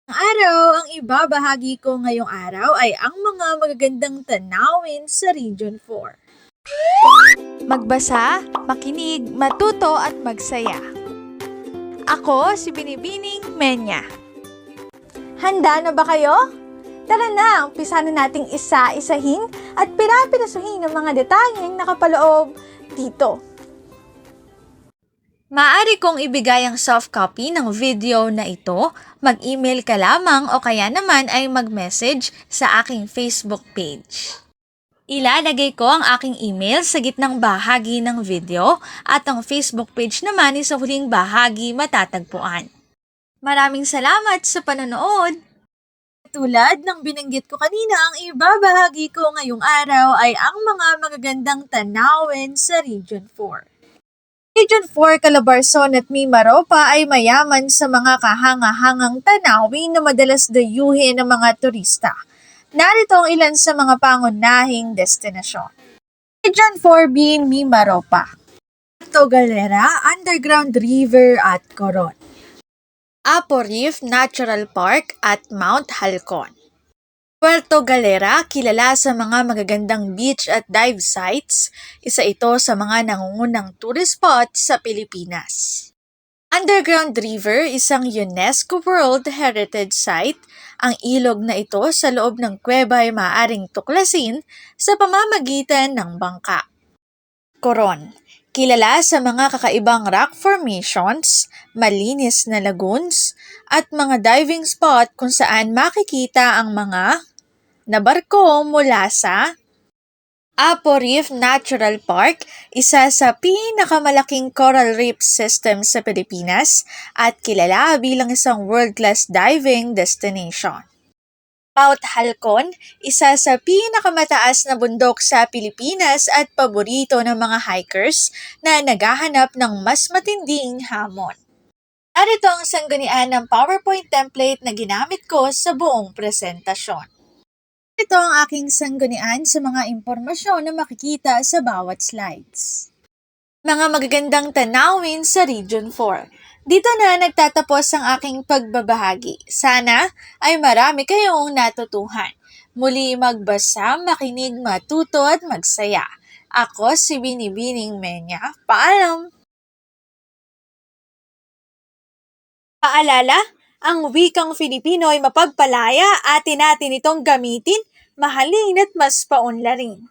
Araw, ang ibabahagi ko ngayong araw ay ang mga magagandang tanawin sa Region 4. Magbasa, makinig, matuto at magsaya. Ako si Binibining Menya. Handa na ba kayo? Tara na, umpisa na nating isa-isahin at pira-pirasuhin ang mga detalyeng nakapaloob dito. Maaari kong ibigay ang soft copy ng video na ito, mag-email ka lamang o kaya naman ay mag-message sa aking Facebook page. Ilalagay ko ang aking email sa gitnang bahagi ng video at ang Facebook page naman ay sa huling bahagi matatagpuan. Maraming salamat sa panonood! Tulad ng binanggit ko kanina, ang ibabahagi ko ngayong araw ay ang mga magagandang tanawin sa Region 4. Region 4, Calabarzon at Mimaropa ay mayaman sa mga kahanga-hangang tanawin na madalas dayuhin ng mga turista. Narito ang ilan sa mga pangunahing destinasyon. Region 4B, Mimaropa, Puerto Galera, Underground River at Coron. Apo Reef Natural Park at Mount Halcon. Puerto Galera, kilala sa mga magagandang beach at dive sites, isa ito sa mga nangungunang tourist spots sa Pilipinas. Underground River, isang UNESCO World Heritage Site. Ang ilog na ito sa loob ng kuweba ay maaaring tuklasin sa pamamagitan ng bangka. Coron, kilala sa mga kakaibang rock formations, malinis na lagoons, at mga diving spot kung saan makikita ang mga nabarko mula sa Apo Reef Natural Park, isa sa pinakamalaking coral reef system sa Pilipinas at kilala bilang isang world-class diving destination. Mount Halcon, isa sa pinakamataas na bundok sa Pilipinas at paborito ng mga hikers na naghahanap ng mas matinding hamon. Narito ang sanggunian ng PowerPoint template na ginamit ko sa buong presentasyon. Ito ang aking sanggunian sa mga impormasyon na makikita sa bawat slides. Mga magagandang tanawin sa Region 4. Dito na nagtatapos ang aking pagbabahagi. Sana ay marami kayong natutuhan. Muli magbasa, makinig, matuto at magsaya. Ako si Binibining Menya. Paalam! Paalala, ang wikang Filipino ay mapagpalaya, atin natin itong gamitin, mahalin at mas paunlarin.